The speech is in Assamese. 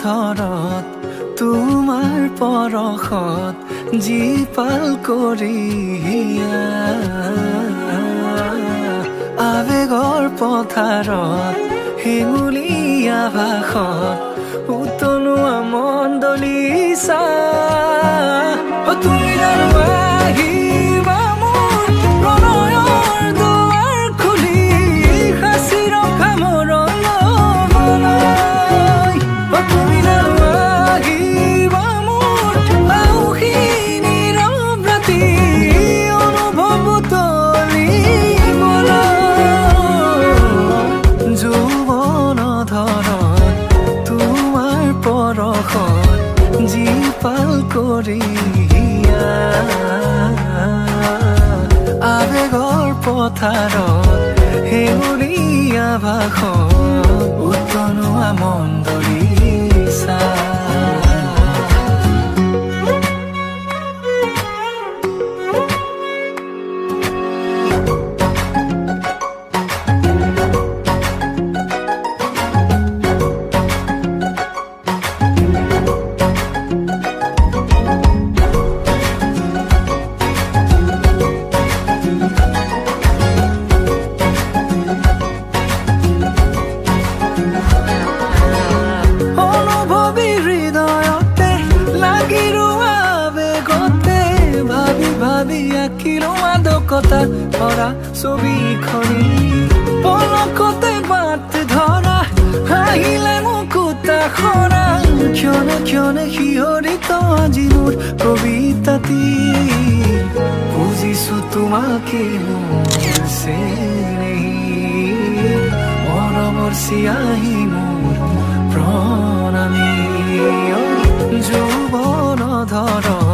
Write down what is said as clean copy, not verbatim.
ধৰত তোমাৰ পৰশত জীপাল কৰিয়া আবেগৰ পথাৰত হেঙুলীয়া ভাষত উতলোৱা মণ্ডলীচা তুমি আৰু আহিবা মোৰ প্ৰণয়ৰ দুৱাৰ খুলি সাঁচি ৰখা মোৰ লবলৈ তুমি আৰু আহিবা মোৰ আউসী নীৰৱ ৰাতি অনুভৱ তুলিবলৈ যৌৱন ধৰত তোমাৰ পৰশত জীপাল কৰিয়া আবেগৰ পথাৰত হেঙুলীয়া ভাষত উতলোৱা মণ্ডলীচা কথা ভৰা ছবিখনি পলকতে বাট ধৰা হাঁহিলে মুকুতা খৰা ক্ষণে ক্ষণে শিহৰিত আজি মোৰ কবিতাটি বুজিছো তোমাকে মোৰ চেনেহী মৰমৰ চিয়াহী মোৰ প্ৰণামী যৌৱন ধৰত